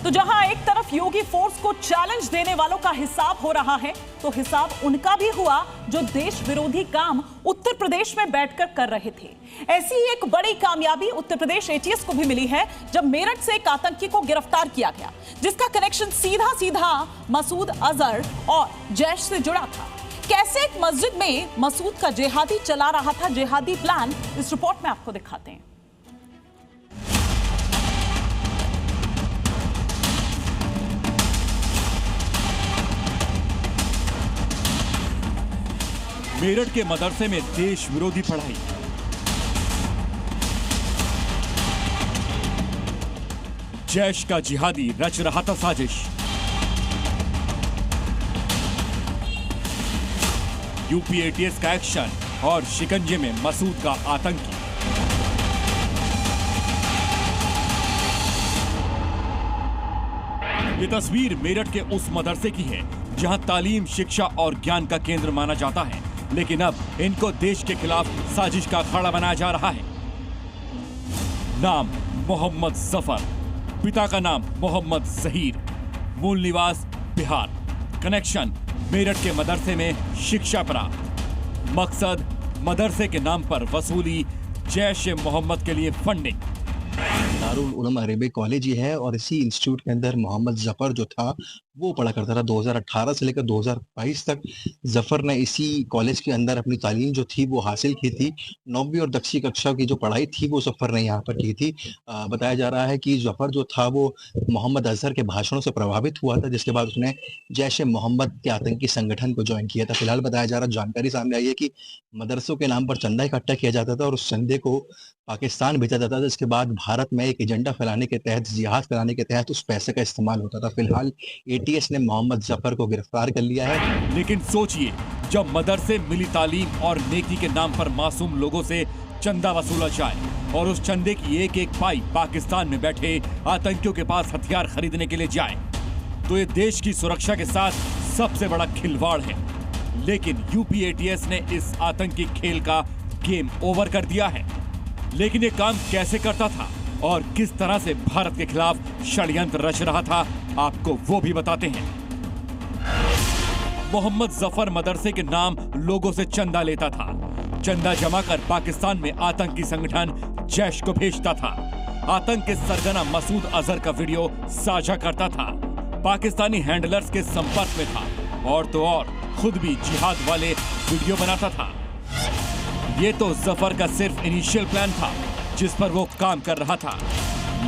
तो जहां एक तरफ योगी फोर्स को चैलेंज देने वालों का हिसाब हो रहा है, तो हिसाब उनका भी हुआ जो देश विरोधी काम उत्तर प्रदेश में बैठकर कर रहे थे। ऐसी ही एक बड़ी कामयाबी उत्तर प्रदेश एटीएस को भी मिली है, जब मेरठ से एक आतंकी को गिरफ्तार किया गया, जिसका कनेक्शन सीधा सीधा मसूद अजहर और जैश से जुड़ा था। कैसे एक मस्जिद में मसूद का जिहादी चला रहा था जिहादी प्लान, इस रिपोर्ट में आपको दिखाते हैं। मेरठ के मदरसे में देश विरोधी पढ़ाई। जैश का जिहादी रच रहा था साजिश। यूपी एटीएस का एक्शन और शिकंजे में मसूद का आतंकी। ये तस्वीर मेरठ के उस मदरसे की है जहां तालीम, शिक्षा और ज्ञान का केंद्र माना जाता है, लेकिन अब इनको देश के खिलाफ साजिश का अखाड़ा बनाया जा रहा है। नाम मोहम्मद जफर, पिता का नाम मोहम्मद जहीर, मूल निवास बिहार, कनेक्शन मेरठ के मदरसे में शिक्षा प्राप्त, मकसद मदरसे के नाम पर वसूली, जैश ए मोहम्मद के लिए फंडिंग। दारुल उलूम अरबी कॉलेज ही है और इसी इंस्टीट्यूट के अंदर मोहम्मद जफर जो था वो पढ़ा करता था। 2018 से लेकर 2022 तक जफर ने इसी कॉलेज के अंदर अपनी तालीम जो थी वो हासिल की थी। 9वीं और 10वीं कक्षा की जो पढ़ाई थी वो जफर ने यहाँ पर की थी। बताया जा रहा है कि जफर जो था वो मोहम्मद अजहर के भाषणों से प्रभावित हुआ था, जिसके बाद उसने जैश ए मोहम्मद के आतंकी संगठन को ज्वाइन किया था। फिलहाल बताया जा रहा जानकारी सामने आई है कि मदरसों के नाम पर चंदा इकट्ठा किया जाता था और उस चंदे को पाकिस्तान भेजा जाता था, जिसके बाद भारत में एक एजेंडा फैलाने के तहत, जिहाद फैलाने के तहत उस पैसे का इस्तेमाल होता था। फिलहाल एटीएस ने मोहम्मद जफर को गिरफ्तार कर लिया है। लेकिन सोचिए, जब मदरसे मिली तालीम और नेकी के नाम पर मासूम लोगों से चंदा वसूला जाए और उस चंदे की एक एक पाई पाकिस्तान में बैठे आतंकियों के पास हथियार खरीदने के लिए जाए, तो ये देश की सुरक्षा के साथ सबसे बड़ा खिलवाड़ है। लेकिन यूपी एटीएस ने इस आतंकी खेल का गेम ओवर कर दिया है। लेकिन ये काम कैसे करता था और किस तरह से भारत के खिलाफ षड्यंत्र रच रहा था, आपको वो भी बताते हैं। मोहम्मद जफर मदरसे के नाम लोगों से चंदा लेता था। चंदा जमा कर पाकिस्तान में आतंकी संगठन जैश को भेजता था। आतंक के सरगना मसूद अजहर का वीडियो साझा करता था। पाकिस्तानी हैंडलर्स के संपर्क में था और तो और खुद भी जिहाद वाले वीडियो बनाता था। ये तो जफर का सिर्फ इनिशियल प्लान था जिस पर वो काम कर रहा था,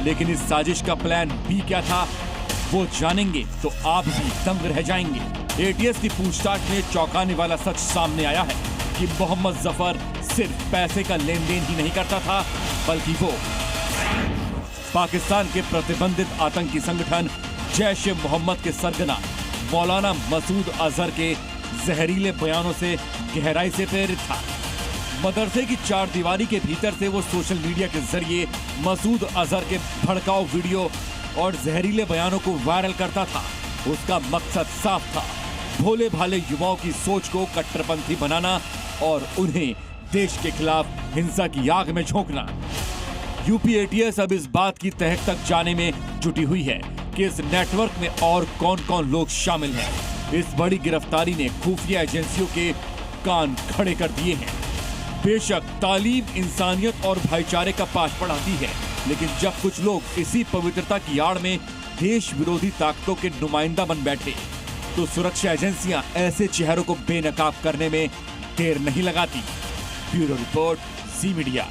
लेकिन इस साजिश का प्लान बी क्या था वो जानेंगे तो आप भी दंग रह जाएंगे। एटीएस की पूछताछ में चौंकाने वाला सच सामने आया है कि मोहम्मद जफर सिर्फ पैसे का लेन देन ही नहीं करता था, बल्कि वो पाकिस्तान के प्रतिबंधित आतंकी संगठन जैश ए मोहम्मद के सरगना मौलाना मसूद अजहर के जहरीले बयानों से गहराई से प्रेरित था। मदरसे की चार दीवारी के भीतर से वो सोशल मीडिया के जरिए मसूद अजहर के भड़काऊ वीडियो और जहरीले बयानों को वायरल करता था। उसका मकसद साफ था, भोले भाले युवाओं की सोच को कट्टरपंथी बनाना और उन्हें देश के खिलाफ हिंसा की आग में झोंकना। यूपी एटीएस अब इस बात की तह तक जाने में जुटी हुई है कि इस नेटवर्क में और कौन कौन लोग शामिल हैं। इस बड़ी गिरफ्तारी ने खुफिया एजेंसियों के कान खड़े कर दिए हैं। बेशक तालीम इंसानियत और भाईचारे का पाठ पढ़ाती है, लेकिन जब कुछ लोग इसी पवित्रता की आड़ में देश विरोधी ताकतों के नुमाइंदा बन बैठे, तो सुरक्षा एजेंसियां ऐसे चेहरों को बेनकाब करने में देर नहीं लगाती। ब्यूरो रिपोर्ट, ज़ी मीडिया।